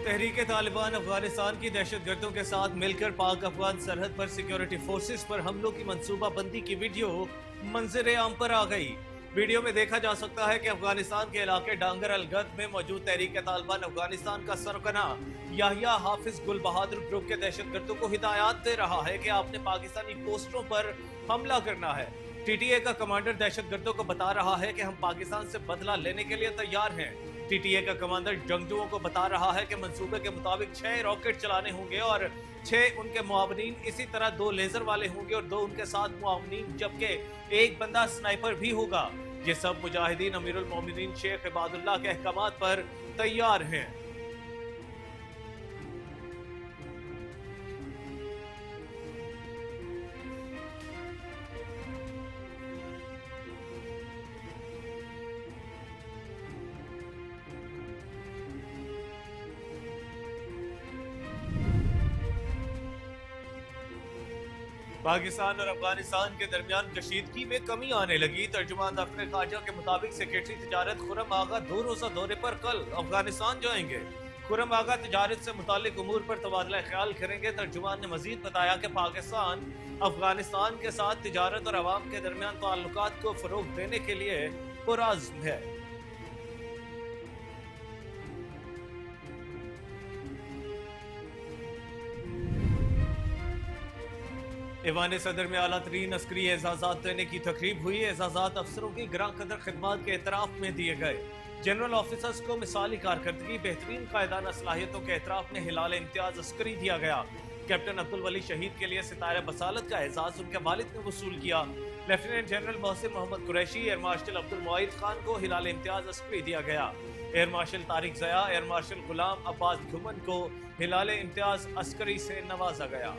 तहरीक तालिबान अफगानिस्तान की दहशत गर्दों के साथ मिलकर पाक अफगान सरहद पर सिक्योरिटी फोर्सेस पर हमलों की मंसूबा बंदी की वीडियो मंजर आम पर आ गई। वीडियो में देखा जा सकता है कि अफगानिस्तान के इलाके डांगर अलगद में मौजूद तहरीक तालिबान अफगानिस्तान का सरगना याहिया हाफिज गुल बहादुर ग्रुप के दहशत गर्दों को हिदायत दे रहा है कि आपने पाकिस्तानी पोस्टरों पर हमला करना है। टीटीए का कमांडर दहशत गर्दों को बता रहा है कि हम पाकिस्तान से बदला लेने के लिए तैयार हैं। टीटीए का कमांडर जंगजुओं को बता रहा है कि मंसूबे के मुताबिक 6 रॉकेट चलाने होंगे और 6 उनके मुआवनीन, इसी तरह 2 लेजर वाले होंगे और 2 उनके साथ मुआवनीन, जबकि एक बंदा स्नाइपर भी होगा। ये सब मुजाहिदीन अमीरुल मोमिनीन शेख इबादुल्लाह के अहकामात पर तैयार हैं। पाकिस्तान और अफगानिस्तान के दरमियान कशीदगी में कमी आने लगी। तर्जुमान दफ्तर खारजा के मुताबिक सेक्रेटरी तिजारत खुर्रम आगा 2 रोज़ा दौरे पर कल अफगानिस्तान जाएंगे। खुर्रम आगा तिजारत से मुतालिक उमूर पर तबादला ख्याल करेंगे। तर्जुमान ने मजीद बताया कि पाकिस्तान अफगानिस्तान के साथ तिजारत और अवाम के दरमियान ताल्लुकात को फरोग देने के लिए पुरअज़्म है। ईवान सदर में आला तरीन अस्करी एजाजात देने की तकरीब हुई। एजाजात अफसरों की ग्रां कदर खिदमात के एतराफ में दिए गए। जनरल ऑफिसर्स को मिसाली कारकर्दगी, बेहतरीन कायदाना सलाहियतों के एतराफ में हिलाल इम्तियाज अस्करी दिया गया। कैप्टन अब्दुल वली शहीद के लिए सितारा बसालत का एजाज उनके वालिद ने वसूल किया। Lieutenant general Mohsin Mohammad Qureshi, air marshal Abdul Muaid Khan को हिलाल इम्तियाज अस्करी दिया गया। Air marshal Tariq Zia, air marshal Ghulam Abbas Ghuman को हिलाल इम्तियाज अस्करी से नवाजा गया।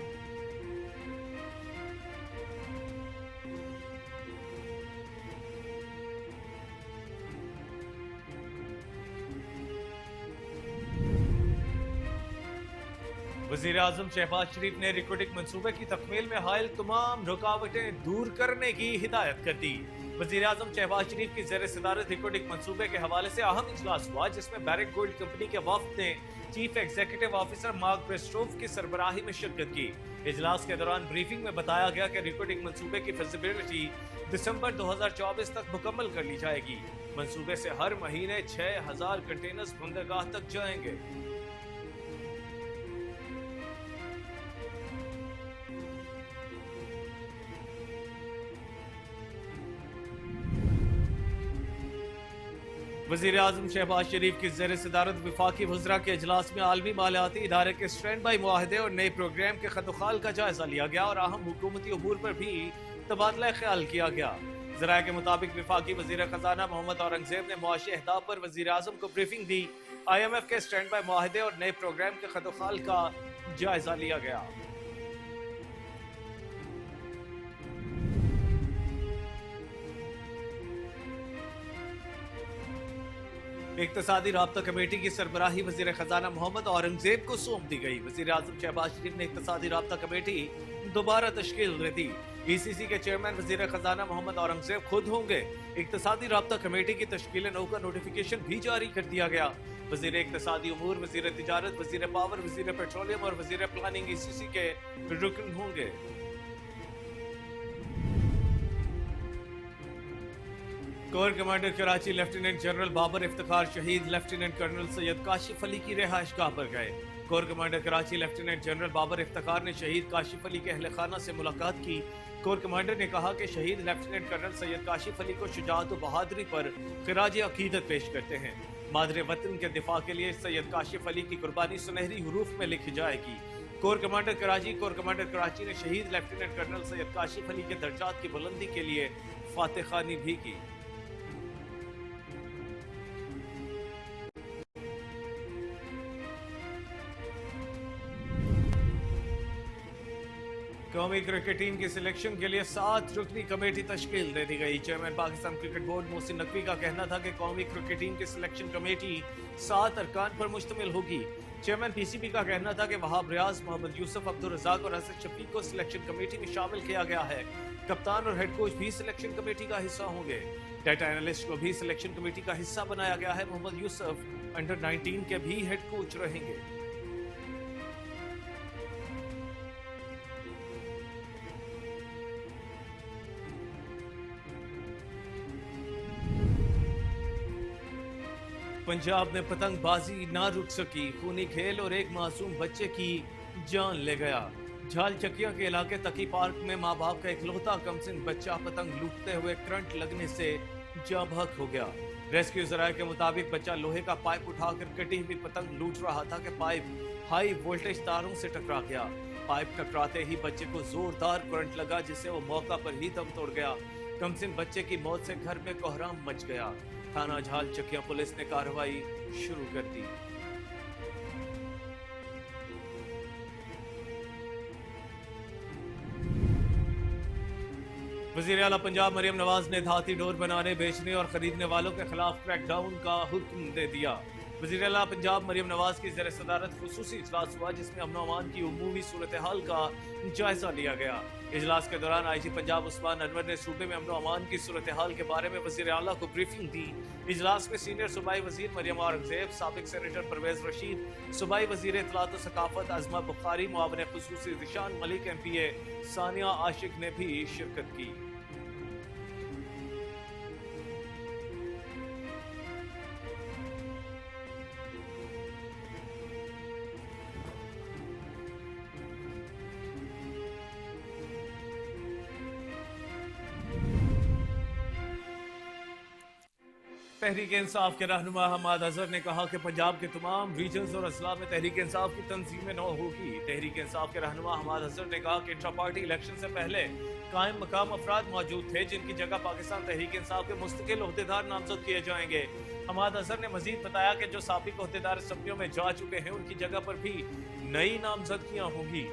वज़ीर आज़म शहबाज शरीफ ने रिक्रूटिंग मंसूबे की तकमील में हायल तमाम रुकावटें दूर करने की हिदायत कर दी। वज़ीर आज़म शहबाज शरीफ की ज़ेर सदारत रिक्रूटिंग मंसूबे के हवाले से अहम इजलास हुआ, जिसमें बैरेक गोल्ड कंपनी के वफ़द ने चीफ एग्जीक्यूटिव ऑफिसर मार्क ब्रेस्टोव की सरबराही में शिरकत की। इजलास के दौरान ब्रीफिंग में बताया गया कि रिक्रूटिंग मंसूबे की फिजिबिलिटी दिसंबर 2024 तक मुकम्मल कर ली जाएगी। मंसूबे से हर महीने 6000 कंटेनर्स बंदरगाह तक जाएंगे। वज़ीर आज़म शहबाज शरीफ की ज़ेर सदारत वफाकी वज़रा के इजलास में आलमी मालियाती इदारे के स्टैंड बाई मुआहदे और नए प्रोग्राम के खतुखाल का जायजा लिया गया और अहम हुकूमती अमूर पर भी तबादला ख्याल किया गया। ज़राए के मुताबिक वफाकी वज़ीर ख़जाना मोहम्मद औरंगज़ेब ने मुआशी अहदाफ पर वज़ीर आज़म को ब्रीफिंग दी। IMF के स्टैंड बाई मुआहदे और नए प्रोग्राम के खतुखाल का जायजा लिया गया। इक्तसादी राब्ता कमेटी की सरबराही वज़ीर ख़जाना मोहम्मद औरंगज़ेब को सौंप दी गई। वज़ीर आज़म शहबाज शरीफ ने इक्तसादी राब्ता कमेटी दोबारा तश्कील दे दी। ECC के चेयरमैन वज़ीर ख़जाना मोहम्मद औरंगज़ेब खुद होंगे। इक्तसादी राब्ता कमेटी की तश्कील नौ का नोटिफिकेशन भी जारी कर दिया गया। वज़ीर इक्तसादी उमूर, वज़ीर तिजारत, वज़ीर पावर, वज़ीर पेट्रोलियम और वज़ीर प्लानिंग ECC के रुकन होंगे। Corps commander Karachi lieutenant general Babar Iftikhar शहीद लेफ्टिनेंट कर्नल सैयद काशिफ अली की रिहाइशगाह पर गए। Corps commander Karachi lieutenant general Babar Iftikhar ने शहीद काशिफ अली के अहल खाना से मुलाकात की। कोर कमांडर ने कहा कि शहीद लेफ्टिनेंट कर्नल सैयद काशिफ अली को शुजाअत व बहादुरी पर खिराज अकीदत पेश करते हैं। मादरे वतन के दिफा के लिए सैयद काशिफ अली की कुर्बानी सुनहरी हरूफ में लिखी जाएगी। कोर कमांडर कराची ने शहीद लेफ्टिनेंट कर्नल सैयद काशिफ अली के दर्जात की बुलंदी के लिए फातह खानी भी की। कौमी क्रिकेट टीम की सिलेक्शन के लिए 7 रुकनी कमेटी तश्कील दे दी गई। Chairman Pakistan cricket board Mohsin Naqvi का कहना था कि कौमी क्रिकेट टीम की सिलेक्शन कमेटी 7 अरकान पर मुश्तमिल होगी। चेयरमैन PCB का कहना था कि वहाब रियाज, मोहम्मद यूसुफ, अब्दुल रज़ाक और हसन शफीक को सिलेक्शन कमेटी में शामिल किया गया है। कप्तान और हेड कोच भी सिलेक्शन कमेटी का हिस्सा होंगे। डेटा एनालिस्ट को भी सिलेक्शन कमेटी का हिस्सा बनाया गया है। मोहम्मद यूसुफ अंडर 19 के भी हेड कोच रहेंगे। पंजाब में पतंगबाजी ना रुक सकी, खूनी खेल और एक मासूम बच्चे की जान ले गया। झालचकिया के इलाके तकी पार्क में माँ बाप का इकलौता कमसिन बच्चा पतंग लूटते हुए करंट लगने से जाँ बहक हो गया। रेस्क्यू जराये के मुताबिक बच्चा लोहे का पाइप उठाकर कटी हुई पतंग लूट रहा था कि पाइप हाई वोल्टेज तारों से टकरा गया। पाइप टकराते ही बच्चे को जोरदार करंट लगा, जिससे वो मौका पर ही दम तोड़ गया। कमसिन बच्चे की मौत से घर में कोहराम मच गया। थाना झालचकिया पुलिस ने कार्रवाई शुरू कर दी। वजीर आला पंजाब मरियम नवाज ने धाती डोर बनाने, बेचने और खरीदने वालों के खिलाफ क्रैकडाउन का हुक्म दे दिया। वजीर आला पंजाब मरियम नवाज की ज़ेर सदारत खुसूसी इजलास हुआ, जिसमें अमन अमान की उमूमी सूरत हाल का जायजा लिया गया। इजलास के दौरान IG पंजाब उस्मान अनवर ने सूबे में अमन अमान की सूरत हाल के बारे में वजीर आला को ब्रीफिंग दी। इजलास में सीनियर सूबाई वजीर मरियम औरंगजेब, साबिक सेनेटर परवेज रशीद, सूबाई वजीर इत्तलात व सकाफत अजमा बुखारी, मुआविन खुसूसी दिशान मलिक, MPA सानिया आशिक ने भी शिरकत की। तहरीक इंसाफ के रहनुमा हमाद अजहर ने कहा कि पंजाब के तमाम रीजन्स और अजला में तहरीक इंसाफ की तंजीमें न होगी। तहरीक इंसाफ के रहनुमा हमाद अजहर ने कहा कि इंट्रा पार्टी इलेक्शन से पहले कायम मकाम अफराद मौजूद थे, जिनकी जगह पाकिस्तान तहरीक इंसाफ के मुस्तकिल ओहदेदार नामजद किए जाएंगे। हमाद अजहर ने मजीद बताया कि जो साबिक ओहदेदार असम्बलियों में जा चुके हैं, उनकी जगह पर भी नई नामजदगियां होंगी।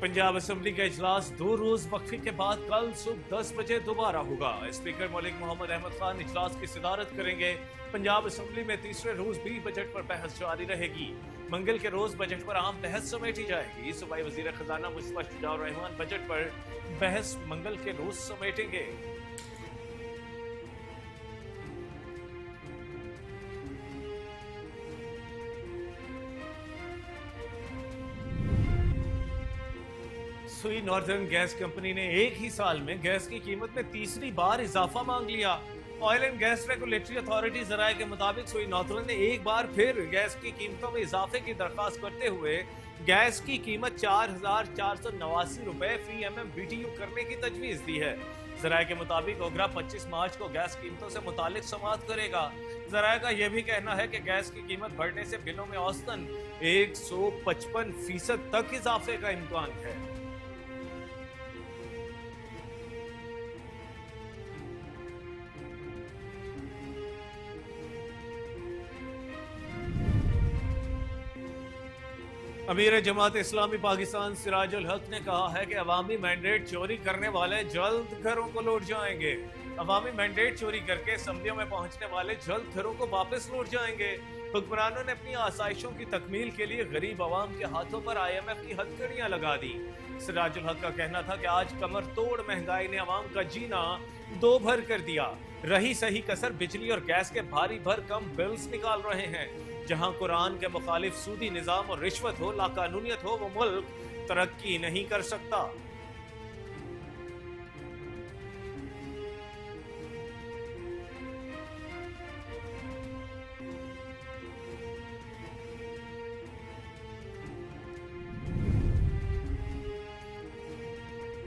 पंजाब असेंबली का इजलास 2 रोज वक्फे के बाद कल सुबह 10 बजे दोबारा होगा। स्पीकर मलिक मोहम्मद अहमद खान इजलास की सदारत करेंगे। पंजाब असेंबली में तीसरे रोज भी बजट पर बहस जारी रहेगी। मंगल के रोज बजट पर आम बहस समेटी जाएगी। सूबाई वजीर खजाना मुस्तफा शुजाउर रहमान बजट पर बहस मंगल के रोज समेटेंगे। सुई नॉर्दर्न गैस कंपनी ने एक ही साल में गैस की कीमत में तीसरी बार इजाफा मांग लिया। Oil and gas regulatory authority जराये के मुताबिक सुई नॉर्दर्न ने एक बार फिर गैस की कीमतों में इजाफे की दरखास्त करते हुए गैस की कीमत 4,489 रुपए फी MMBTU करने की तजवीज दी है। जराये के मुताबिक ओगरा 25 मार्च को गैस कीमतों से मुतालिक समाअत करेगा। जराये का यह भी कहना है कि गैस की कीमत बढ़ने से बिलों में औसतन 155% तक इजाफे का इम्कान है। अमीर जमात इस्लामी पाकिस्तान सिराजुल हक ने कहा है कि अवामी मैंडेट चोरी करने वाले जल्द घरों को लौट जाएंगे। अवामी मैंडेट चोरी करके असम्बलियों में पहुंचने वाले जल्द घरों को वापस लौट जाएंगे। हुक्मरानों ने अपनी आसाइशों की तकमील के लिए गरीब आवाम के हाथों पर IMF की हथकड़ियां लगा दी। सिराजुल हक का कहना था कि आज कमर तोड़ महंगाई ने अवाम का जीना दो भर कर दिया। रही सही कसर बिजली और गैस के भारी भरकम बिल्स निकाल रहे हैं। जहां कुरान के मुखालिफ सूदी निजाम और रिश्वत हो, लाकानूनियत हो, वो मुल्क तरक्की नहीं कर सकता।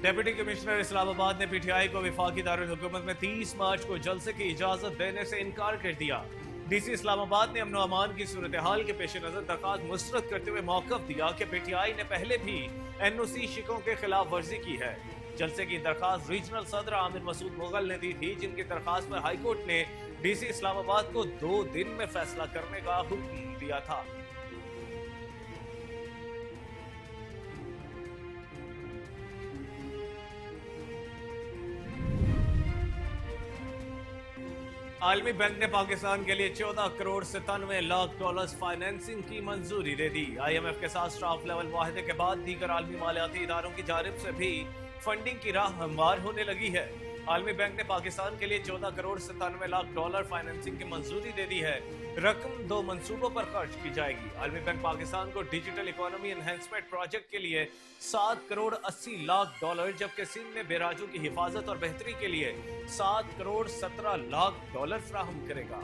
डेप्यूटी कमिश्नर इस्लामाबाद ने PTI को वफाकी दारुल हुकूमत में 30 मार्च को जलसे की इजाजत देने से इनकार कर दिया। DC इस्लामाबाद ने अमन अमान की सूरत हाल के पेश नजर दरखास्त मुस्तरद करते हुए मौक़िफ़ दिया कि PTI ने पहले भी NOC शिकों के खिलाफ वर्जी की है। जलसे की दरखास्त रीजनल सदर आमिर मसूद मुगल ने दी थी, जिनकी दरखास्त पर हाई कोर्ट ने DC इस्लामाबाद को 2 दिन में फैसला करने का हुक्म दिया था। आलमी बैंक ने पाकिस्तान के लिए 14 करोड़ 97 लाख डॉलर्स फाइनेंसिंग की मंजूरी दे दी। IMF के साथ स्टाफ लेवल मुआहदे के बाद दीगर आलमी मालियाती इदारों की जानिब से भी फंडिंग की राह हमवार होने लगी है। आलमी बैंक ने पाकिस्तान के लिए 14 करोड़ 97 लाख डॉलर फाइनेंसिंग की मंजूरी दे दी है। रकम 2 मंसूबों पर खर्च की जाएगी। आलमी बैंक पाकिस्तान को डिजिटल इकोनॉमी एनहेंसमेंट प्रोजेक्ट के लिए 7 करोड़ 80 लाख डॉलर, जबकि सिंध में बेराजों की हिफाजत और बेहतरी के लिए 7 करोड़ 17 लाख डॉलर फराहम करेगा।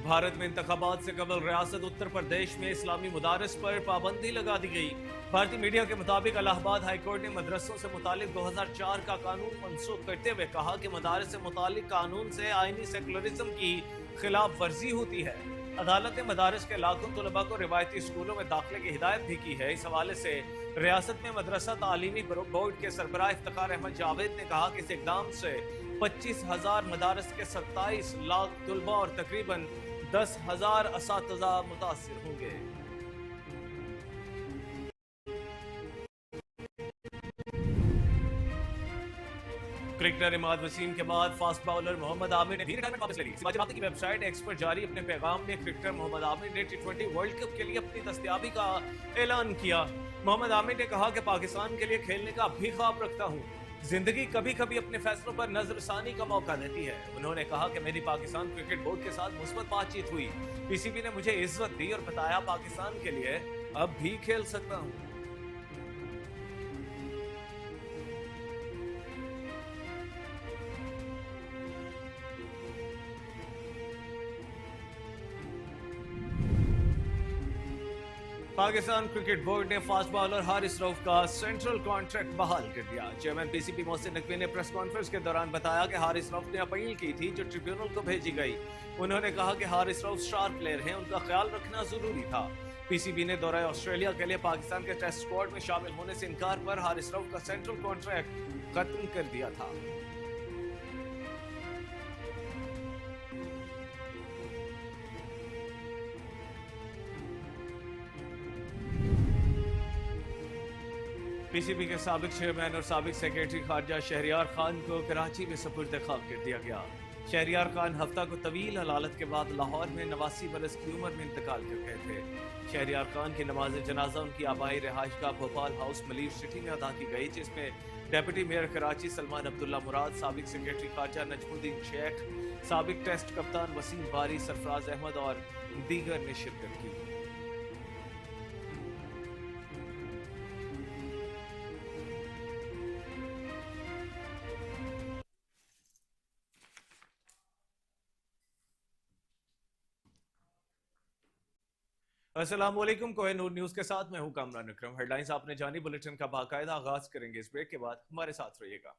भारत में इंतखाबात से कबल रियासत उत्तर प्रदेश में इस्लामी मुदारिस पर पाबंदी लगा दी गई। भारतीय मीडिया के मुताबिक इलाहाबाद हाई कोर्ट ने मदरसों से मुतालिक 2004 का कानून मनसूख करते हुए कहा कि मदारिस से मुतालिक कानून से आईनी सेकुलरिज्म की खिलाफ वर्जी होती है। अदालत ने मदारिस के लाखों तलबा को रिवायती स्कूलों में दाखिले की हिदायत भी की है। इस हवाले से रियासत में मदरसा तालीमी बोर्ड के सरबराह इफ्तिखार अहमद जावेद ने कहा कि इस इकदाम से 25,000 मदारिस के 27 लाख तलबा और तकरीबन 10,000 असातिज़ा मुतासिर होंगे। क्रिकेटर इमाद वसीम के बाद फास्ट बॉलर मोहम्मद आमिर ने भी रिटायरमेंट वापस ले ली। समाचार की वेबसाइट एक्स पर जारी अपने पैगाम में क्रिकेटर मोहम्मद आमिर ने T20 वर्ल्ड कप के लिए अपनी दस्तयाबी का ऐलान किया। मोहम्मद आमिर ने कहा कि पाकिस्तान के लिए खेलने का भी ख्वाब रखता हूँ। जिंदगी कभी कभी अपने फैसलों पर नजरसानी का मौका देती है। उन्होंने कहा कि मेरी पाकिस्तान क्रिकेट बोर्ड के साथ मुस्बत बातचीत हुई। PCB ने मुझे इज्जत दी और बताया पाकिस्तान के लिए अब भी खेल सकता हूँ। पाकिस्तान क्रिकेट बोर्ड ने फास्ट बॉलर हारिस रऊफ का सेंट्रल कॉन्ट्रैक्ट बहाल कर दिया। चेयरमैन PCB मोहसिन नकवी ने प्रेस कॉन्फ्रेंस के दौरान बताया कि हारिस रऊफ ने अपील की थी जो ट्रिब्यूनल को भेजी गई। उन्होंने कहा कि हारिस रऊफ स्टार प्लेयर हैं, उनका ख्याल रखना जरूरी था। PCB ने दौरे ऑस्ट्रेलिया के लिए पाकिस्तान के टेस्ट स्क्वाड में शामिल होने से इनकार पर हारिस रऊफ का सेंट्रल कॉन्ट्रैक्ट खत्म कर दिया था। PCB के साबिक चेयरमैन और साबिक सेक्रेटरी खारजा शहरियार खान को कराची में सुपुर्द खाक कर दिया गया। शहरियार खान हफ्ता को तवील हलालत के बाद लाहौर में 89 बरस की उम्र में इंतकाल कर गए थे। शहरियार खान की नमाज जनाजा उनकी आबाई रिहाइश का भोपाल हाउस मलीर सिटी में अदा की गई, जिसमें डेप्यूटी मेयर कराची सलमान अब्दुल्ला मुराद, साबिक सेक्रेटरी खारजा नजमुद्दीन शेख, साबिक टेस्ट कप्तान वसीम बारी, सरफराज अहमद और दीगर ने शिरकत की। अस्सलाम वालेकुम, कोहिनूर न्यूज के साथ मैं हूं कामरान अकरम। हेडलाइंस आपने जानी, बुलेटिन का बाकायदा आगाज करेंगे इस ब्रेक के बाद। हमारे साथ रहिएगा।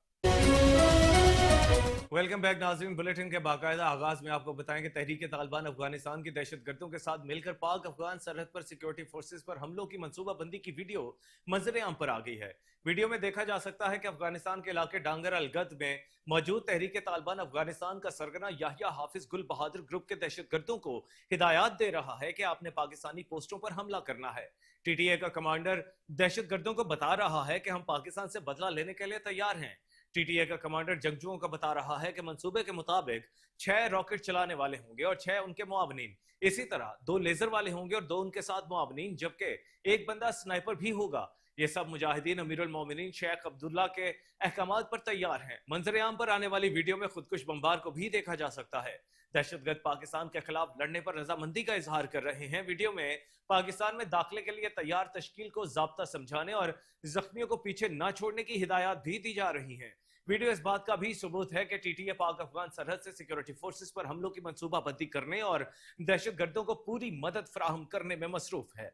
वेलकम बैक नाज़रीन। बुलेटिन के बाकायदा आगाज में आपको बताएंगे तहरीक तालिबान अफगानिस्तान की दहशतगर्दों के साथ मिलकर पाक अफगान सरहद पर सिक्योरिटी फोर्सेस पर हमलों की मंसूबाबंदी की वीडियो मंजर आम पर आ गई है। वीडियो में देखा जा सकता है कि अफगानिस्तान के इलाके डांगर अलगद में मौजूद तहरीक तालिबान अफगानिस्तान का सरगना याहिया हाफिज गुल बहादुर ग्रुप के दहशतगर्दों को हिदायत दे रहा है कि आपने पाकिस्तानी पोस्टों पर हमला करना है। TTA का कमांडर दहशतगर्दों को बता रहा है कि हम पाकिस्तान से बदला लेने के लिए तैयार हैं। TTA का कमांडर जंगजुओं का बता रहा है कि मंसूबे के मुताबिक 6 रॉकेट चलाने वाले होंगे और 6 उनके मुआवनीन। इसी तरह 2 लेजर वाले होंगे और 2 उनके साथ मुआवनीन, जबकि एक बंदा स्नाइपर भी होगा। ये सब मुजाहिदीन अमीरुल मोमिनीन शेख अब्दुल्ला के अहकामात पर तैयार हैं। मंजर आम पर आने वाली वीडियो में खुदकुश बमबार को भी देखा जा सकता है। दहशतगर्द पाकिस्तान के खिलाफ लड़ने पर रजामंदी का इजहार कर रहे हैं। वीडियो में पाकिस्तान में दाखिले के लिए तैयार तश्कील को ज़ाब्ता समझाने और जख्मियों को पीछे न छोड़ने की हिदायत भी दी जा रही है। वीडियो इस बात का भी सबूत है कि TTA पाक अफगान सरहद से सिक्योरिटी फोर्सेस पर हमलों की मंसूबाबंदी करने और दहशतगर्दों को पूरी मदद फराहम करने में मसरूफ है।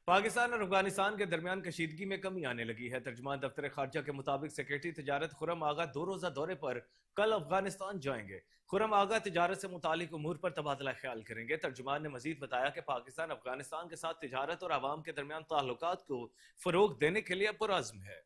पाकिस्तान और अफगानिस्तान के दरमियान कशीदगी में कमी आने लगी है। तर्जुमान दफ्तर खारजा के मुताबिक सेक्रेटरी तिजारत खुर्रम आगा 2 रोजा दौरे पर कल अफगानिस्तान जाएंगे। खुर्रम आगा तिजारत से मुतालिक उमूर पर तबादला ख्याल करेंगे। तर्जुमान ने मजीद बताया कि पाकिस्तान अफगानिस्तान के साथ तिजारत और आवाम के दरमियान ताल्लुकात को फरोग देने के लिए पुरअज़्म है।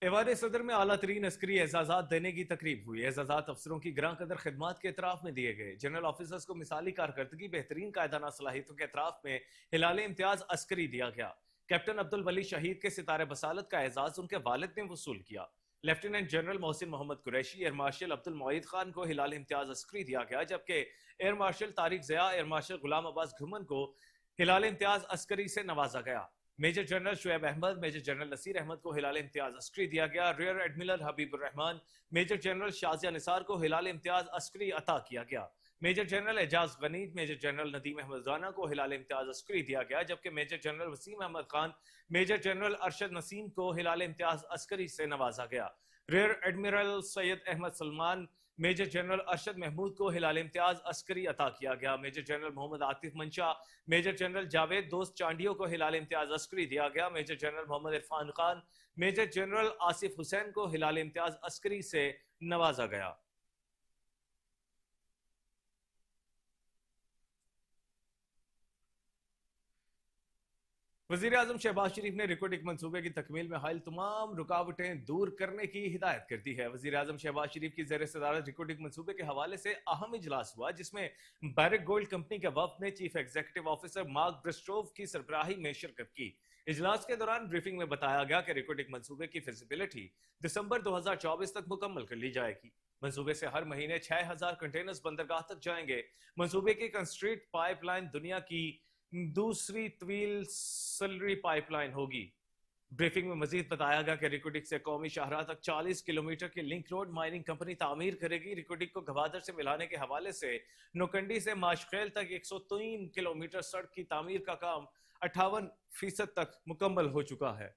ऐवान सदर में आला तरीन अस्करी एजाजात देने की तकरीब हुई। एजाजात अफसरों की ग्रां कदर खिदमात के एतराफ में दिए गए। जनरल ऑफिसर्स को मिसाली कारकर्दगी, बेहतरीन कायदाना सलाहियतों के एतराफ में हिलाल इम्तियाज अस्करी दिया गया। कैप्टन अब्दुल वली शहीद के सितारे बसालत का एजाज उनके वालिद ने वसूल किया। Lieutenant general Mohsin Mohammad Qureshi, air marshal Abdul Moeed Khan को हिलाल इम्तियाज अस्करी दिया गया, जबकि air marshal Tariq Zia, air marshal Ghulam Abbas Ghuman को हिलाल इम्तियाज अस्करी से नवाजा गया। Major general Shoaib Ahmed, major general Naseer Ahmed को हिलाल इम्तियाज अस्करी दिया गया। Rear admiral Habibur Rehman, major general Shazia Nisar को हिलाल इम्तियाज अस्करी अता किया गया। Major general Ejaz Ghani, major general Nadeem Ahmed Rana को हिलाल इम्तियाज अस्करी दिया गया, जबकि major general Waseem Ahmed Khan, major general Arshad Naseem को हिलाल इम्तियाज अस्करी से नवाजा गया। Rear admiral Syed Ahmed Salman, major general Arshad Mahmood को हिलाल इम्तियाज अस्करी अता किया गया। मेजर जनरल मोहम्मद आतिफ मंशा, मेजर जनरल जावेद दोस्त चांडियो को हिलाल इम्तियाज अस्करी दिया गया। Major general Mohammad Irfan Khan, major general Asif Hussain को हिलाल इम्तियाज अस्करी से नवाजा गया। वज़ीर आज़म शहबाज शरीफ ने रिकॉर्डिक मंसूबे की तकमील में हायल तमाम रुकावटें दूर करने की हिदायत कर दी है। वज़ीर आज़म शहबाज शरीफ की ज़ेर सदारत रिकॉर्डिक मंसूबे के हवाले से अहम इजलास हुआ, जिसमें बैरक गोल्ड कंपनी के वफ्द ने चीफ एग्जीक्यूटिव ऑफिसर मार्क ब्रिस्टोव की सरबराही में शिरकत की। इजलास के दौरान ब्रीफिंग में बताया गया कि रिकॉर्डिक मंसूबे की फिजिबिलिटी दिसंबर 2024 तक मुकम्मल कर ली जाएगी। मंसूबे से हर महीने 6000 कंटेनर्स बंदरगाह तक जाएंगे। मंसूबे की कंस्ट्रीट पाइपलाइन दुनिया की दूसरी तवील सलरी पाइपलाइन होगी। ब्रीफिंग में मजीद बताया गया कि रिकोडिक से कौमी शाहराह तक 40 किलोमीटर की लिंक रोड माइनिंग कंपनी तामीर करेगी। रिकोडिक को गवादर से मिलाने के हवाले से नोकंडी से माशखेल तक 103 किलोमीटर सड़क की तामीर का काम 58% तक मुकम्मल हो चुका है।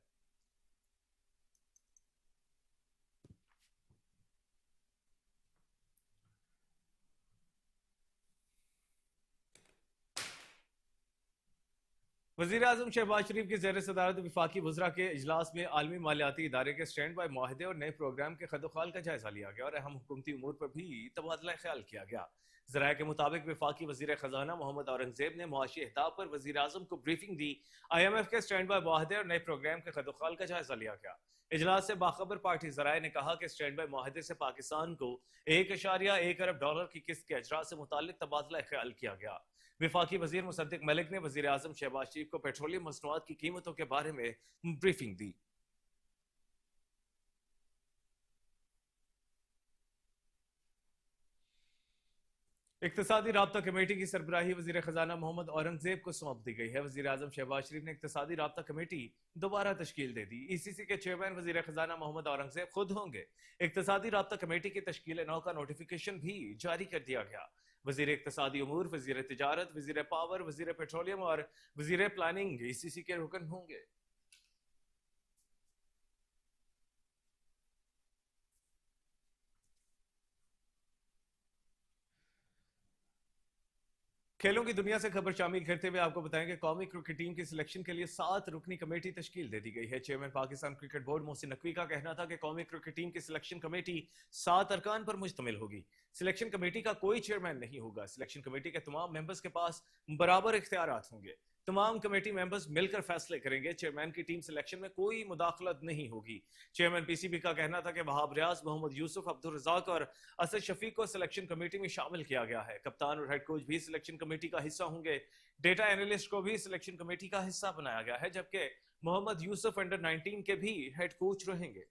वज़ीर आज़म शहबाज शरीफ की ज़ेर सदारत वफाकी वज़रा के इजलास में आलमी मालियाती इदारे के स्टैंड बाई माहदे और नए प्रोग्राम के खदोखाल का जायजा लिया गया और अहम हुकूमती उमूर पर भी तबादला ख्याल किया गया। ज़राए के मुताबिक वफाकी वज़ीर ख़जाना मोहम्मद औरंगज़ेब ने मुआशी अहदाफ पर वज़ीर आज़म को ब्रीफिंग दी। IMF के स्टैंड बाई माहदे और नए प्रोग्राम के खदोखाल का जायजा लिया गया। इजलास से बाखबर पार्टी ज़राए ने कहा कि स्टैंड बाई माहदे से पाकिस्तान को $1.1 अरब की किस्त के अजरा से मुतालिक तबादला ख्याल किया गया। विफाकी वजीर मुसद्दिक मलिक ने वजीर आजम शहबाज शरीफ को पेट्रोलियम मसनूआत की कीमतों के बारे में ब्रीफिंग दी। इक्तसादी राब्ता कमेटी की सरबराही वजीर खजाना मोहम्मद औरंगजेब को सौंप दी गई है। वजीर आजम शहबाज शरीफ ने इक्तसादी राब्ता कमेटी दोबारा तश्कील दे दी। ECC के चेयरमैन वजीर खजाना मोहम्मद औरंगजेब खुद होंगे। इक्तसादी राब्ता कमेटी की तश्कील नौ का नोटिफिकेशन भी जारी कर दिया गया। वजीर इक्तसादी उमूर, वजीर तिजारत, वजीर पावर, वजीर पेट्रोलियम और वजीर प्लानिंग ECC के रुकन होंगे। खेलों की दुनिया से खबर शामिल करते हुए आपको बताएं कि कौमी क्रिकेट टीम की सिलेक्शन के लिए 7 रुकनी कमेटी तश्कील दे दी गई है। Chairman Pakistan cricket board Mohsin Naqvi का कहना था कि कौमी क्रिकेट टीम की सिलेक्शन कमेटी 7 अरकान पर मुश्तमिल होगी। सिलेक्शन कमेटी का कोई चेयरमैन नहीं होगा। सिलेक्शन कमेटी के तमाम मेंबर्स के पास बराबर इख्तियारात होंगे। तमाम कमेटी मेंबर्स मिलकर फैसले करेंगे। चेयरमैन की टीम सिलेक्शन में कोई मुदाखलत नहीं होगी। चेयरमैन PCB का कहना था कि वहाब रियाज, मोहम्मद यूसुफ, अब्दुल रजाक और असद शफीक को सिलेक्शन कमेटी में शामिल किया गया है। कप्तान और हेड कोच भी सिलेक्शन कमेटी का हिस्सा होंगे। डेटा एनालिस्ट को भी सिलेक्शन कमेटी का हिस्सा बनाया गया है, जबकि मोहम्मद यूसुफ अंडर 19 के भी हेड कोच रहेंगे।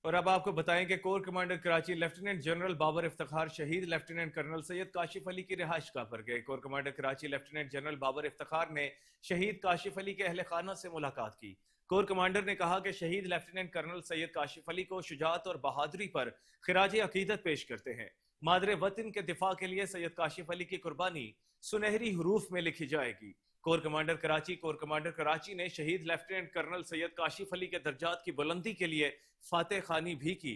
और अब आपको बताएं कि corps commander Karachi lieutenant general Babar Iftikhar शहीद लेफ्टिनेंट कर्नल सैयद काशिफ अली की रिहाइश गाह पर गए। Corps commander Karachi lieutenant general Babar Iftikhar ने शहीद काशिफ अली के अहले खाना से मुलाकात की। कोर कमांडर ने कहा कि शहीद लेफ्टिनेंट कर्नल सैयद काशिफ अली को शुजाअत और बहादुरी पर खिराज अकीदत पेश करते हैं। मादरे वतन के दिफा के लिए सैयद काशिफ अली की कुर्बानी सुनहरी हरूफ में लिखी जाएगी। कोर कमांडर कराची ने शहीद लेफ्टिनेंट कर्नल सैयद काशिफ अली के दर्जात की बुलंदी के लिए फातेह खानी भी की।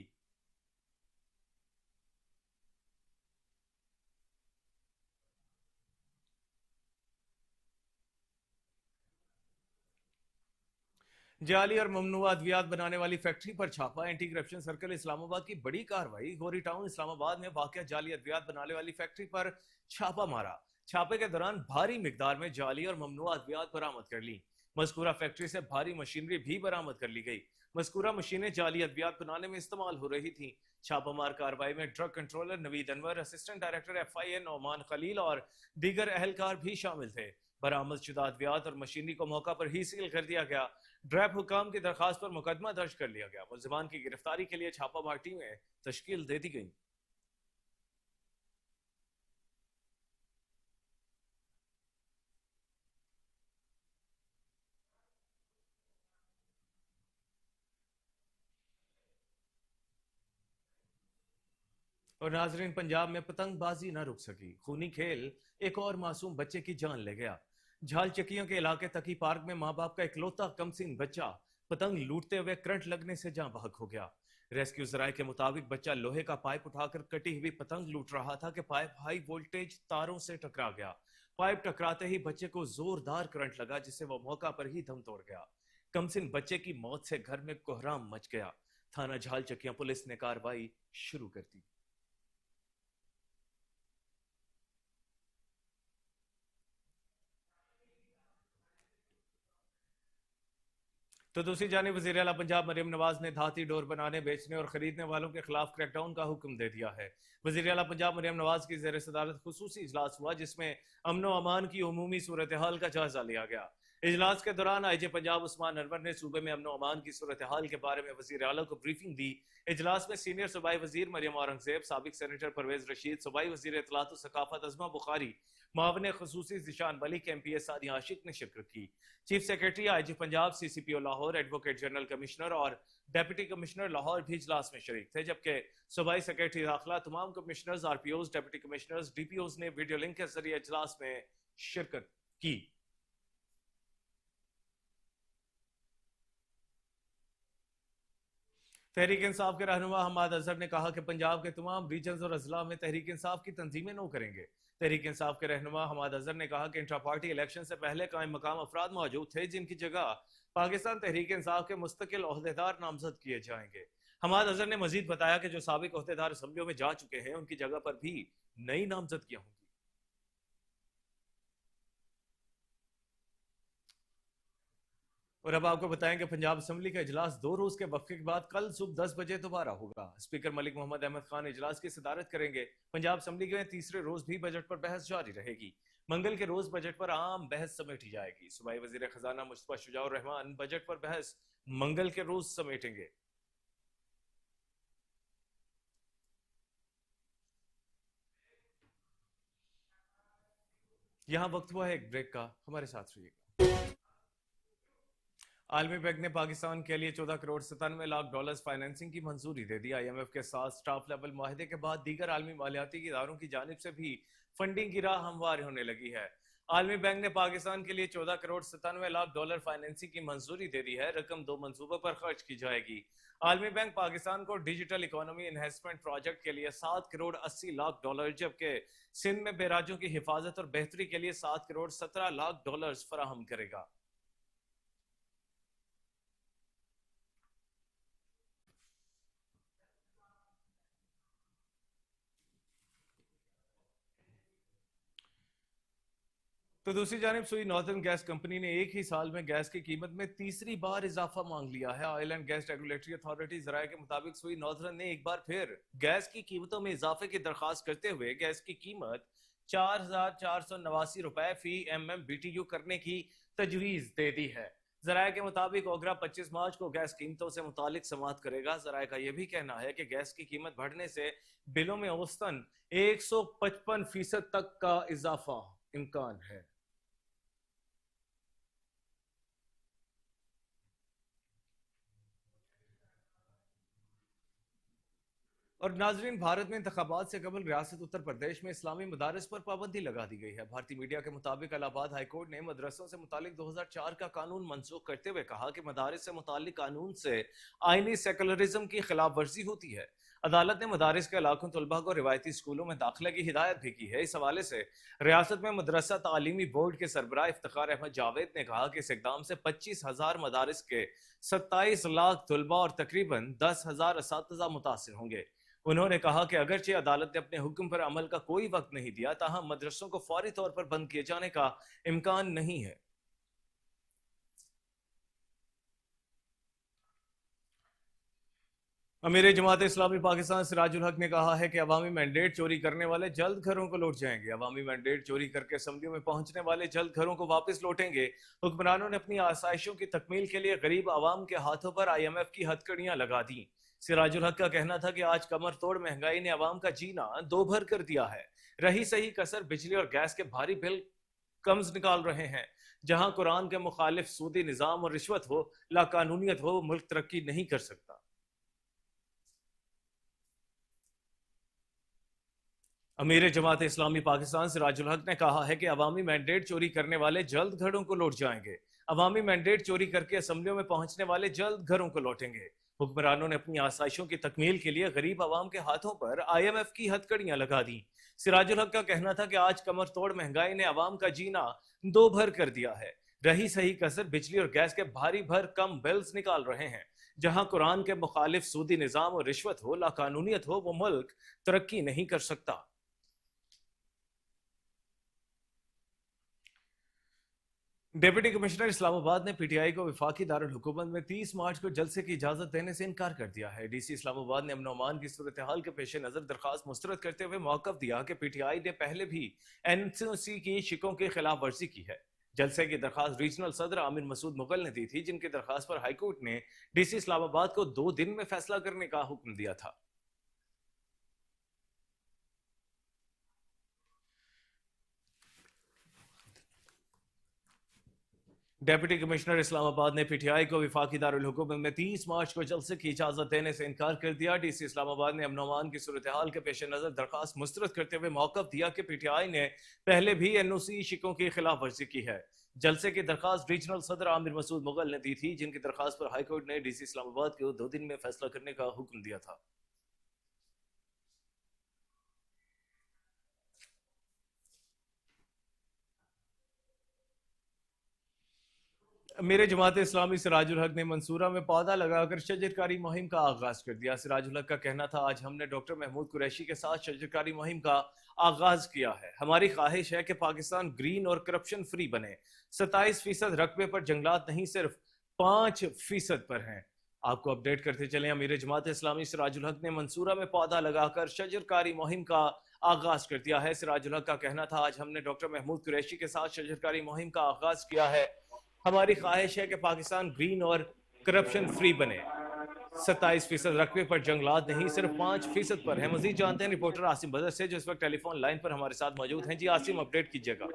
जाली और ममनुआ अद्वियात बनाने वाली फैक्ट्री पर छापा। एंटी करप्शन सर्कल इस्लामाबाद की बड़ी कार्रवाई। गोरी टाउन इस्लामाबाद में वाकया जाली अद्वियात बनाने वाली फैक्ट्री पर छापा मारा। छापे के दौरान भारी मिकदार में जाली और ममनुआ अद्वियात बरामद कर ली। मजकूरा फैक्ट्री से भारी मशीनरी भी बरामद कर ली गई। मजकूरा मशीनें जाली अद्वियात बनाने में इस्तेमाल हो रही थी। छापामार कार्रवाई में drug controller Naveed Anwar, assistant director FIA Nauman Khalil और दीगर अहलकार भी शामिल थे। बरामद शुदा अद्वियात और मशीनरी को मौका पर ही सील कर दिया गया। ड्रैप हुकाम की दरखास्त पर मुकदमा दर्ज कर लिया गया। मुलजिमान की गिरफ्तारी के लिए छापामार टीमें तश्कील दे दी गई। और नाजरीन, पंजाब में पतंगबाजी न रुक सकी। खूनी खेल एक और मासूम बच्चे की जान ले गया। झाल चक्कियों के इलाके तकी पार्क में माँ बाप का इकलौता कमसिन बच्चा पतंग लूटते हुए करंट लगने से जान बहक हो गया। रेस्क्यू जराये के मुताबिक बच्चा लोहे का पाइप उठाकर कटी हुई पतंग लूट रहा था कि पाइप हाई वोल्टेज तारों से टकरा गया। पाइप टकराते ही बच्चे को जोरदार करंट लगा, जिससे वो मौका पर ही दम तोड़ गया। कमसिन बच्चे की मौत से घर में कोहराम मच गया। थाना झाल चक्कियां पुलिस ने कार्रवाई शुरू कर दी। तो दूसरी जानिब वज़ीर आला पंजाब मरियम नवाज ने धाती डोर बनाने, बेचने और खरीदने वालों के खिलाफ क्रैकडाउन का हुक्म दे दिया है। वज़ीर आला पंजाब मरियम नवाज की ज़ेर सदारत खुसूसी इजलास हुआ, जिसमें अमन व अमान की उमूमी सूरत हाल का जायजा लिया गया। इजलास के दौरान IG पंजाब उस्मान अनवर ने सूबे में अमन व अमान की सूरत हाल के बारे में वज़ीर आला को ब्रीफिंग दी। इजलास में सीनियर सूबाई वज़ीर मरियम औरंगजेब, साबिक सेनेटर परवेज रशीद, सूबाई वज़ीर इत्तलात व सकाफत अज़मा बुखारी, मावन खुसूसी ज़िशान मलिक, MPA सादिया आशिक ने शिरकत की। Chief secretary IG Punjab, CCPO Lahore, advocate general commissioner और डेप्यूटी कमिश्नर लाहौर भी इजलास में शरीक थे, जबकि सूबाई सेक्रेटरी दाखिला, तमाम commissioners, RPOs, deputy commissioners, DPOs ने वीडियो लिंक के जरिए इजलास में शिरकत की। तहरीक इंसाफ के रहनुमा हमाद अजहर ने कहा कि पंजाब के तमाम रीजन्स और अजला में तहरीक इंसाफ की तंजीमें नो करेंगे। तहरीक इंसाफ के रहनुमा हमाद अजहर ने कहा कि इंट्रा पार्टी इलेक्शन से पहले कायम मकाम अफराद मौजूद थे, जिनकी जगह पाकिस्तान तहरीक इंसाफ के मुस्तकिल ओहदेदार नामजद किए जाएंगे। हमाद अजहर ने मजीद बताया कि जो साबिक ओहदेदार असम्बलियों में जा चुके हैं, उनकी जगह पर भी नई नामजदगियां होंगी। और अब आपको बताएंगे पंजाब असेंबली का इजलास 2 रोज के वक्फे के बाद कल सुबह 10 बजे दोबारा होगा। स्पीकर मलिक मोहम्मद अहमद खान इजलास की सदारत करेंगे। पंजाब असेंबली के तीसरे रोज भी बजट पर बहस जारी रहेगी। मंगल के रोज बजट पर आम बहस समेटी जाएगी। सूबाई वजीर खजाना मुस्तफा शुजाउर रहमान बजट पर बहस मंगल के रोज समेटेंगे। यहां वक्त हुआ है एक ब्रेक का, हमारे साथ रहिएगा। आलमी बैंक ने पाकिस्तान के लिए 14 करोड़ 97 लाख डॉलर्स फाइनेंसिंग की मंजूरी दे दी। IMF के साथ स्टाफ लेवल माहिदे के बाद दीगर आलमी मालियाती इदारों की जानिब से भी फंडिंग की राह हमवार होने लगी है। आलमी बैंक ने पाकिस्तान के लिए 14 करोड़ 97 लाख डॉलर फाइनेंसिंग की मंजूरी दे दी है। रकम 2 मंसूबों पर खर्च की जाएगी। आलमी बैंक पाकिस्तान को डिजिटल इकोनॉमी एनहेंसमेंट प्रोजेक्ट के लिए 7 करोड़ 80 लाख डॉलर, जबकि सिंध में बेराजों की हिफाजत और बेहतरी के लिए 7 करोड़ 17 लाख डॉलर फराहम करेगा। तो दूसरी जानिब सुई नॉर्दर्न गैस कंपनी ने एक ही साल में गैस की कीमत में तीसरी बार इजाफा मांग लिया है। Oil and gas regulatory authority जराये के मुताबिक सुई नॉर्दर्न ने एक बार फिर गैस की कीमतों में इजाफे की दरखास्त करते हुए गैस की कीमत 4,489 रुपए फी MMBTU करने की तजवीज दे दी है। जराये के मुताबिक ओगरा 25 मार्च को गैस कीमतों से मुतालिक समात करेगा। जराये का यह भी कहना है कि गैस की कीमत बढ़ने से बिलों में औसतन 155% तक का इजाफा इम्कान है। और नाजरीन, भारत में इंतखाबात से कबल रियासत उत्तर प्रदेश में इस्लामी मदारस पर पाबंदी लगा दी गई है। भारतीय मीडिया के मुताबिक इलाहाबाद हाईकोर्ट ने मदरसों से मुतालिक 2004 का कानून मनसूख करते हुए कहा कि मदारस से मुतालिक कानून से आईनी सेकुलरिज्म की खिलाफ वर्जी होती है। अदालत ने मदारस के लाखों तलबा को रिवायती स्कूलों में दाखिले की हिदायत भी की है। इस हवाले से रियासत में मदरसा तालीमी बोर्ड के सरबराह इफ्तिखार अहमद जावेद ने कहा कि इस इकदाम से 25,000 मदारस के 27 लाख तलबा और तकरीबन 10,000 असातिज़ा मुतासिर होंगे। उन्होंने कहा कि अगरचे अदालत ने अपने हुक्म पर अमल का कोई वक्त नहीं दिया, ताहम मदरसों को फौरी तौर पर बंद किए जाने का इम्कान नहीं है। अमीर जमात इस्लामी पाकिस्तान सिराजुल हक ने कहा है कि अवामी मैंडेट चोरी करने वाले जल्द घरों को लौट जाएंगे। अवामी मैंडेट चोरी करके असम्बलियों में पहुंचने वाले जल्द घरों को वापस लौटेंगे। हुक्मरानों ने अपनी आसाइशों की तकमील के लिए गरीब आवाम के हाथों पर IMF की हथकड़ियां लगा दी। सिराजुल हक का कहना था कि आज कमर तोड़ महंगाई ने अवाम का जीना दो भर कर दिया है। रही सही कसर बिजली और गैस के भारी बिल कम्स निकाल रहे हैं। जहां कुरान के मुखालिफ सूदी निजाम और रिश्वत हो, लाकानूनियत हो, मुल्क तरक्की नहीं कर सकता। अमीर जमात इस्लामी पाकिस्तान सिराजुल हक ने कहा है कि अवामी मैंडेट चोरी करने वाले जल्द घरों को लौट जाएंगे। अवामी मैंडेट चोरी करके असम्बलियों में पहुंचने वाले जल्द घरों को लौटेंगे। हुक्मरानों ने अपनी आसाइशों की तकमील के लिए गरीब आवाम के हाथों पर IMF की हथकड़ियां लगा दी। सिराजुल हक का कहना था कि आज कमर तोड़ महंगाई ने अवाम का जीना दो भर कर दिया है। रही सही कसर बिजली और गैस के भारी भर कम बिल्स निकाल रहे हैं। जहां कुरान के मुखालिफ सूदी निजाम और रिश्वत हो, लाकानूनियत हो, वो मुल्क तरक्की नहीं कर सकता। डिप्टी कमिश्नर इस्लामाबाद ने PTI को वफाकी दारुल हुकूमत में 30 मार्च को जलसे की इजाजत देने से इनकार कर दिया है। DC इस्लामाबाद ने अमन अमान की सूरत हाल के पेश नजर दरखास्त मुस्तरद करते हुए मौकफ दिया कि PTI ने पहले भी NCC की शिकों की खिलाफ वर्जी की है। जलसे की दरखास्त रीजनल सदर आमिर मसूद मुगल ने दी थी, जिनकी दरखास्त पर हाईकोर्ट ने DC इस्लामाबाद को 2 दिन में फैसला करने का हुक्म दिया था। डिप्टी कमिश्नर इस्लामाबाद ने PTI को वफाकी दारुल हुकूमत में 30 मार्च को जलसे की इजाजत देने से इनकार कर दिया। DC इस्लामाबाद ने अमन अमान की सूरत हाल के पेश नजर दरखास्त मुस्तरद करते हुए मौकफ दिया कि PTI ने पहले भी NOC शिकों की खिलाफ वर्जी की है। जलसे की दरखास्त रीजनल सदर आमिर मसूद मुगल ने दी थी, जिनकी दरखास्त पर हाईकोर्ट ने DC इस्लामाबाद को 2 दिन में फैसला करने का हुक्म दिया था। मेरे जमात इस्लामी सिराजुल हक ने मंसूरा में पौधा लगाकर शजरकारी मुहिम का आगाज कर दिया। सिराजुल हक का कहना था, आज हमने डॉक्टर महमूद कुरैशी के साथ शजरकारी मुहिम का आगाज किया है। हमारी ख्वाहिश है कि पाकिस्तान ग्रीन और करप्शन फ्री बने। 27% रकबे पर जंगलात नहीं, सिर्फ 5% पर हैं। आपको अपडेट करते चले, अमीर जमात इस्लामी सिराजुल हक ने मंसूरा में पौधा लगाकर शजरकारी मुहिम का आगाज कर दिया है। सिराजुल हक का कहना था, आज हमने डॉक्टर महमूद कुरैशी के साथ शजरकारी मुहिम का आगाज किया है। हमारी ख्वाहिश है कि पाकिस्तान ग्रीन और करप्शन फ्री बने। 27% रकबे पर जंगलात नहीं, सिर्फ 5% पर है। मजीद जानते हैं रिपोर्टर आसिम बदर से, जो इस वक्त टेलीफोन लाइन पर हमारे साथ मौजूद हैं। जी आसिम, अपडेट कीजिएगा।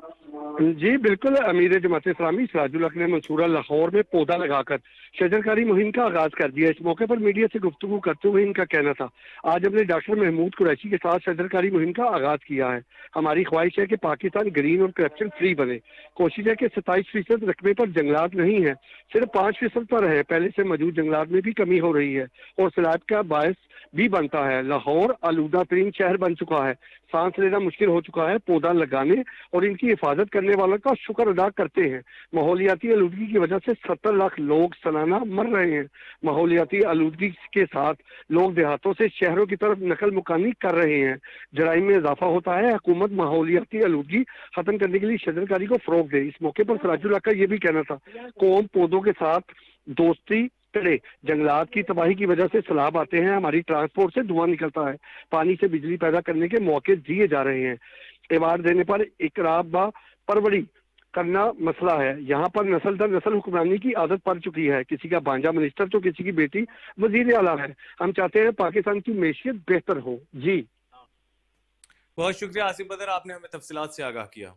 जी बिल्कुल, अमीर जमात इस्लामी सिराजुल हक ने मंसूरा लाहौर में पौधा लगाकर शजरकारी मुहिम का आगाज कर दिया। इस मौके पर मीडिया से गुफ्तगू करते हुए इनका कहना था, आज हमने डॉक्टर महमूद कुरैशी के साथ शजरकारी मुहिम का आगाज किया है। हमारी ख्वाहिश है कि पाकिस्तान ग्रीन और करप्शन फ्री बने। कोशिश है कि 27% रकबे पर जंगलात नहीं है, सिर्फ 5% पर है। पहले से मौजूद जंगलात में भी कमी हो रही है और सैलाब का बायस भी बनता है। लाहौर आलूदा तरीन शहर बन चुका है, सांस लेना मुश्किल हो चुका है। पौधा लगाने और इनकी हिफाजत करने वालों का शुक्र अदा करते हैं। माहौलियाती आलूदगी की वजह से 70 लाख लोग सालाना मर रहे हैं। माहौलियाती आलूदगी के साथ लोग देहातों से शहरों की तरफ नकल मुकानी कर रहे हैं। जराइम में इजाफा होता है। हुकूमत माहौलियाती आलूदगी खत्म करने के लिए शजरकारी को फरोग दे। इस मौके पर सिराजुल हक का ये भी कहना था, कौम पौधों के साथ दोस्ती करे। जंगलात की तबाही की वजह से सैलाब आते हैं, हमारी ट्रांसपोर्ट से धुआं निकलता है, पानी से बिजली पैदा करने के मौके दिए जा रहे हैं। एवार देने पर इकराब व परवड़ी करना मसला है। यहाँ पर नस्ल दर नस्ल हुक्मरानी की आदत पड़ चुकी है। किसी का भांजा मिनिस्टर तो किसी की बेटी वजीर आला है। हम चाहते हैं पाकिस्तान की मैशियत बेहतर हो। जी बहुत शुक्रिया आसिम बदर, आपने हमें तफसीलात से आगाह किया।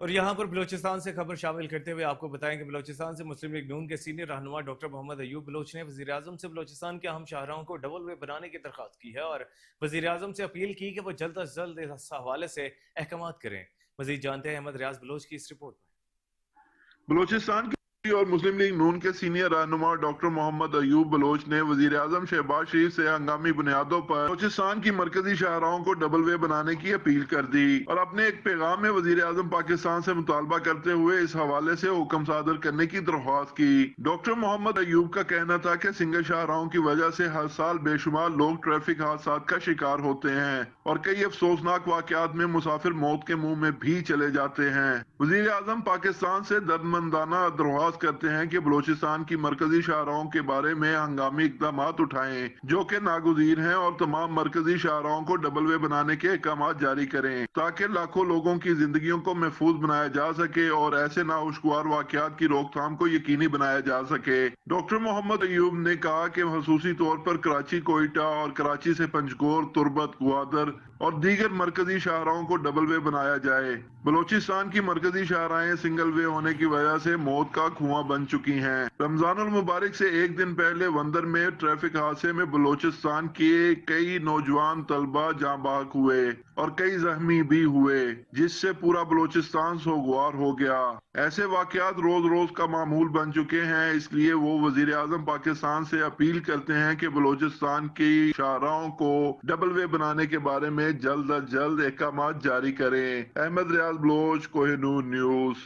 اور یہاں پر بلوچستان سے خبر شامل کرتے ہوئے آپ کو بتائیں کہ بلوچستان سے مسلم لیگ نون کے سینئر رہنما ڈاکٹر محمد ایوب بلوچ نے وزیر اعظم سے بلوچستان کے اہم شاہراہوں کو ڈبل وے بنانے کی درخواست کی ہے اور وزیر اعظم سے اپیل کی کہ وہ جلد از جلد اس حوالے سے احکامات کریں. مزید جانتے ہیں احمد ریاض بلوچ کی اس رپورٹ میں. بلوچستان کی اور مسلم لیگ نون کے سینئر رہنما ڈاکٹر محمد ایوب بلوچ نے وزیر اعظم شہباز شریف سے ہنگامی بنیادوں پر بلوچستان کی مرکزی شاہراہوں کو ڈبل وے بنانے کی اپیل کر دی اور اپنے ایک پیغام میں وزیر اعظم پاکستان سے مطالبہ کرتے ہوئے اس حوالے سے حکم صادر کرنے کی درخواست کی. ڈاکٹر محمد ایوب کا کہنا تھا کہ سنگل شاہراہوں کی وجہ سے ہر سال بے شمار لوگ ٹریفک حادثات کا شکار ہوتے ہیں اور کئی افسوسناک واقعات میں مسافر موت کے منہ میں بھی چلے جاتے ہیں. وزیر اعظم پاکستان سے دردمندانہ درخواست کرتے ہیں کہ بلوچستان کی مرکزی شاہراہوں کے بارے میں ہنگامی اقدامات اٹھائیں جو کہ ناگزیر ہیں اور تمام مرکزی شاہراہوں کو ڈبل وے بنانے کے احکامات جاری کریں تاکہ لاکھوں لوگوں کی زندگیوں کو محفوظ بنایا جا سکے اور ایسے ناخوشگوار واقعات کی روک تھام کو یقینی بنایا جا سکے. ڈاکٹر محمد ایوب نے کہا کہ خصوصی طور پر کراچی کوئٹہ اور کراچی سے پنجگور، تربت، گوادر اور دیگر مرکزی شاہراہوں کو ڈبل وے بنایا جائے. بلوچستان کی مرکزی شاہراہیں سنگل وے ہونے کی وجہ سے موت کا کنواں بن چکی ہیں. رمضان المبارک سے ایک دن پہلے وندر میں ٹریفک حادثے میں بلوچستان کے کئی نوجوان طلبہ جاں بحق ہوئے اور کئی زخمی بھی ہوئے جس سے پورا بلوچستان سوگوار ہو گیا. ایسے واقعات روز روز کا معمول بن چکے ہیں، اس لیے وہ وزیر اعظم پاکستان سے اپیل کرتے ہیں کہ بلوچستان کی شاہراہوں کو ڈبل وے بنانے کے بارے میں جلد از جلد احکامات جاری کریں. Ahmad Riaz Baloch, Koh Noor news.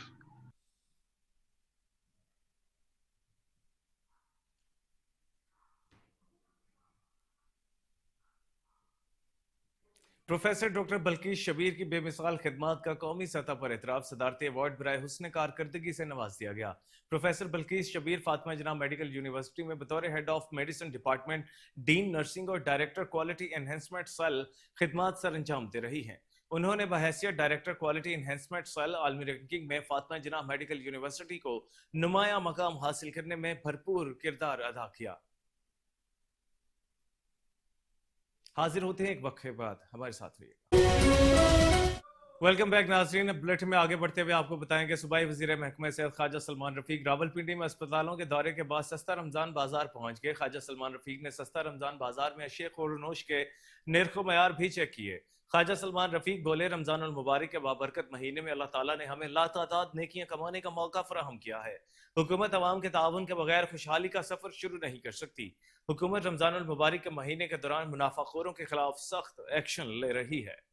Professor doctor Bilqees Shabbir کی بے مثال خدمات کا قومی سطح پر اعتراف صدارتی ایوارڈ برائے حسن کارکردگی سے نواز دیا گیا. Professor Bilquis Shabbir Fatima Jinnah medical university میں بطور head of medicine department, dean nursing اور ڈائریکٹر کوالٹی انہینسمنٹ سیل خدمات سر انجام دے رہی ہیں. انہوں نے بحیثیت ڈائریکٹر کوالٹی انہینسمنٹ سیل عالمی رینکنگ میں فاطمہ جناح میڈیکل یونیورسٹی کو نمایاں مقام حاصل کرنے میں بھرپور کردار ادا کیا. حاضر ہوتے ہیں ایک وقفے بعد، ہمارے ساتھ رہیے. ویلکم بیک ناظرین. بلیٹن میں آگے بڑھتے ہوئے آپ کو بتائیں کہ صوبائی وزیر محکمہ صحت خواجہ سلمان رفیق راولپنڈی میں اسپتالوں کے دورے کے بعد سستا رمضان بازار پہنچ گئے. خواجہ سلمان رفیق نے سستا رمضان بازار میں اشیاء خور و نوش کے نرخ و معیار بھی چیک کیے. خواجہ سلمان رفیق بولے، رمضان المبارک کے بابرکت مہینے میں اللہ تعالیٰ نے ہمیں لاتعداد نیکیاں کمانے کا موقع فراہم کیا ہے. حکومت عوام کے تعاون کے بغیر خوشحالی کا سفر شروع نہیں کر سکتی. حکومت رمضان المبارک کے مہینے کے دوران منافع خوروں کے خلاف سخت ایکشن لے رہی ہے.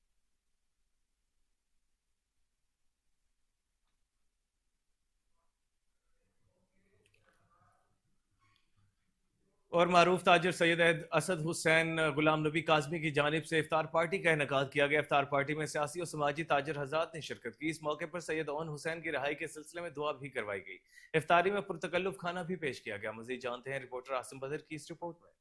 اور معروف تاجر سید اسد حسین غلام نبی کاظمی کی جانب سے افطار پارٹی کا انعقاد کیا گیا. افطار پارٹی میں سیاسی اور سماجی تاجر حضرات نے شرکت کی. اس موقع پر سید اون حسین کی رہائی کے سلسلے میں دعا بھی کروائی گئی. افطاری میں پرتکلف کھانا بھی پیش کیا گیا. مزید جانتے ہیں رپورٹر عاصم بدر کی اس رپورٹ میں.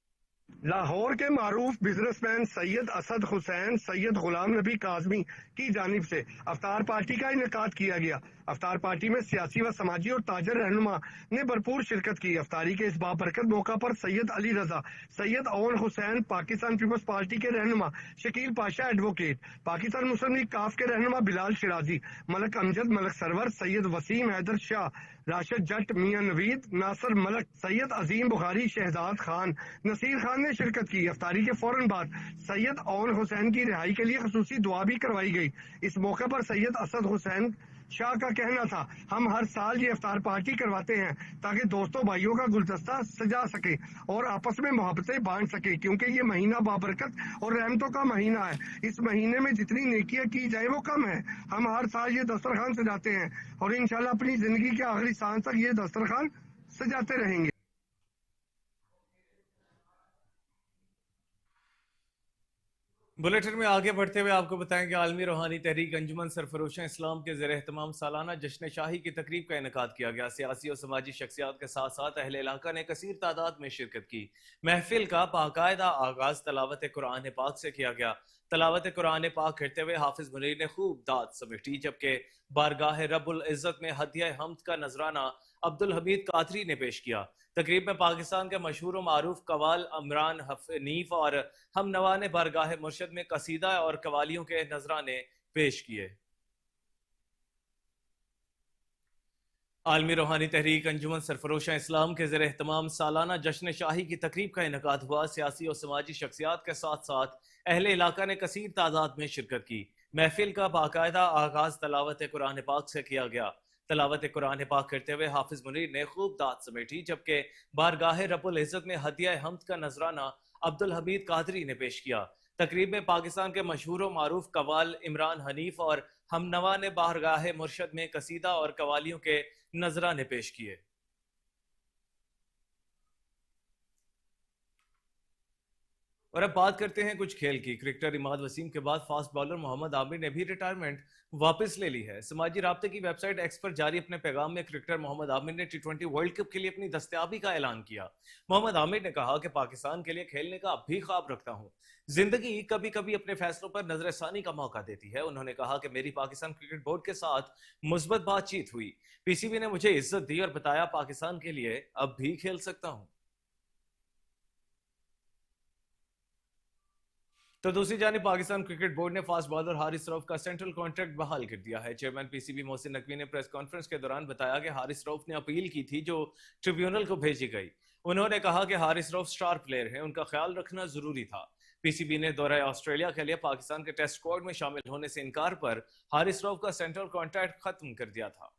لاہور کے معروف بزنس مین سید اسد حسین سید غلام نبی کاظمی کی جانب سے افطار پارٹی کا انعقاد کیا گیا. افطار پارٹی میں سیاسی و سماجی اور تاجر رہنما نے بھرپور شرکت کی. افطاری کے اس بابرکت موقع پر سید علی رضا، سید اون حسین، پاکستان پیپلز پارٹی کے رہنما شکیل پاشا ایڈوکیٹ، پاکستان مسلم لیگ کاف کے رہنما بلال شرازی، ملک امجد، ملک سرور، سید وسیم حیدر شاہ، راشد جٹ، میاں نوید، ناصر ملک، سید عظیم بخاری، شہزاد خان، نصیر خان نے شرکت کی. افطاری کے فوراً بعد سید اون حسین کی رہائی کے لیے خصوصی دعا بھی کروائی گئی. اس موقع پر سید اسد حسین شاہ کا کہنا تھا، ہم ہر سال یہ افطار پارٹی کرواتے ہیں تاکہ دوستوں بھائیوں کا گلدستہ سجا سکے اور آپس میں محبتیں بانٹ سکے، کیونکہ یہ مہینہ بابرکت اور رحمتوں کا مہینہ ہے. اس مہینے میں جتنی نیکیاں کی جائیں وہ کم ہے. ہم ہر سال یہ دسترخوان سجاتے ہیں اور انشاءاللہ اپنی زندگی کے آخری سانس تک یہ دسترخوان سجاتے رہیں گے. بلیٹن میں آگے بڑھتے ہوئے آپ کو بتائیں کہ عالمی روحانی تحریک انجمن سرفروشوں اسلام کے زیر اہتمام سالانہ جشن شاہی کی تقریب کا انعقاد کیا گیا. سیاسی اور سماجی شخصیات کے ساتھ ساتھ اہل علاقہ نے کثیر تعداد میں شرکت کی. محفل کا باقاعدہ آغاز تلاوت قرآن پاک سے کیا گیا. تلاوت قرآن پاک کرتے ہوئے حافظ منیر نے خوب داد سمیٹی، جبکہ بارگاہ رب العزت میں ہدیہ حمد کا نذرانہ عبدالحمید قادری نے پیش کیا. تقریب میں پاکستان کے مشہور و معروف قوال عمران حنیف اور ہم نوا نے بارگاہ مرشد میں قصیدہ اور قوالیوں کے نذرانے پیش کیے. आलमी रूहानी तहरीक अंजुमन सरफरोशा इस्लाम के ज़ेर एहतमाम सालाना जश्न शाही की तकरीब का इनकाद हुआ। सियासी और समाजी शख्सियात के साथ साथ अहले इलाका ने कसीर तादाद में शिरकत की। महफिल का बाकायदा आगाज तलावत कुरान पाक से किया गया। तलावत कुरान पाक करते हुए हाफिज मुनीर ने खूब दाद समेटी, जबकि बारगाह रब्बुल इज़्ज़त में हदिया हम्द का नजराना अब्दुल हमीद कादरी ने पेश किया। तकरीब में पाकिस्तान के मशहूर मारूफ कवाल इमरान हनीफ और हमनवा ने बारगाह मुर्शद में कसीदा और कवालियों के नजराने पेश किए। और अब बात करते हैं कुछ खेल की। क्रिकेटर इमाद वसीम के बाद फास्ट बॉलर मोहम्मद आमिर ने भी रिटायरमेंट वापस ले ली है। समाजी राब्ते की वेबसाइट एक्स पर जारी अपने पैगाम में क्रिकेटर मोहम्मद आमिर ने T20 वर्ल्ड कप के लिए अपनी दस्तयाबी का ऐलान किया। मोहम्मद आमिर ने कहा कि पाकिस्तान के लिए खेलने का अब भी ख्वाब रखता हूं। जिंदगी कभी कभी अपने फैसलों पर नजरसानी का मौका देती है। उन्होंने कहा कि मेरी पाकिस्तान क्रिकेट बोर्ड के साथ मुस्बत बातचीत हुई। पीसीबी ने मुझे इज्जत दी और बताया पाकिस्तान के लिए अब भी खेल सकता हूं। तो दूसरी जानिब पाकिस्तान क्रिकेट बोर्ड ने फास्ट बॉलर हारिस रऊफ का सेंट्रल कॉन्ट्रैक्ट बहाल कर दिया है। चेयरमैन पीसीबी मोहसिन नकवी ने प्रेस कॉन्फ्रेंस के दौरान बताया कि हारिस रऊफ ने अपील की थी जो ट्रिब्यूनल को भेजी गई। उन्होंने कहा कि हारिस रऊफ स्टार प्लेयर हैं, उनका ख्याल रखना जरूरी था। पीसीबी ने दौरे ऑस्ट्रेलिया के लिए पाकिस्तान के टेस्ट स्क्वाड में शामिल होने से इनकार पर हारिस रऊफ का सेंट्रल कॉन्ट्रैक्ट खत्म कर दिया था।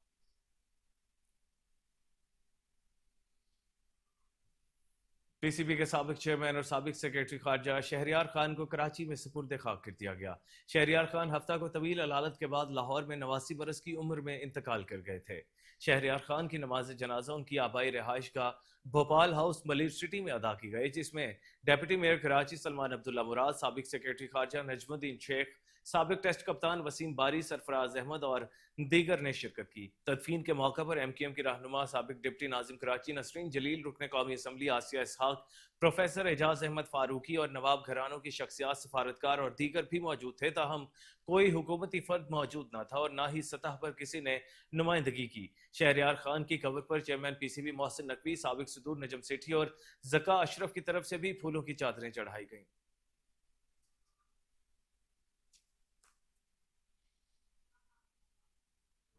पीसीबी के साबिक चेयरमैन और साबिक सेक्रेटरी खारजा शहरियार खान को कराची में सुपुर्द खाक कर दिया गया। शहरियार खान हफ्ता को तवील अदालत के बाद लाहौर में 89 बरस की उम्र में इंतकाल कर गए थे। शहरियार खान की नमाज जनाजा उनकी आबाई रिहाइश का भोपाल हाउस मलिर सिटी में अदा की गई, जिसमें डेप्यूटी मेयर कराची सलमान अब्दुल्ला मुराद, साबिक सेक्रेटरी खारजा नजमुद्दीन शेख, साबिक टेस्ट कप्तान वसीम बारी, सरफराज अहमद और दीगर ने शिरकत की। तदफीन के मौका पर MQM की रहनुमा साबिक डिप्टी नाजिम कराची नसरीन जलील, रुकन कौमी असम्बली आसिया इसहाक, प्रोफेसर एजाज अहमद फारूकी और नवाब घरानों की शख्सियात, सफारतकार और दीगर भी मौजूद थे। ताहम कोई हुकूमती फर्द मौजूद न था और न ही सतह पर किसी ने नुमाइंदगी की। शहरियार खान की कब्र पर चेयरमैन पीसीबी मोहसिन नकवी, साबिक सदूर नजम सेठी और जका अशरफ की तरफ से भी फूलों की चादरें चढ़ाई गईं।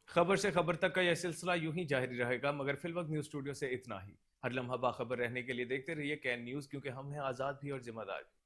खबर से खबर तक का यह सिलसिला यूं ही जारी रहेगा, मगर फिलवक्त न्यूज स्टूडियो से इतना ही। हर लम्हा बाखबर रहने के लिए देखते रहिए कैन न्यूज, क्योंकि हम हैं आजाद भी और जिम्मेदार भी।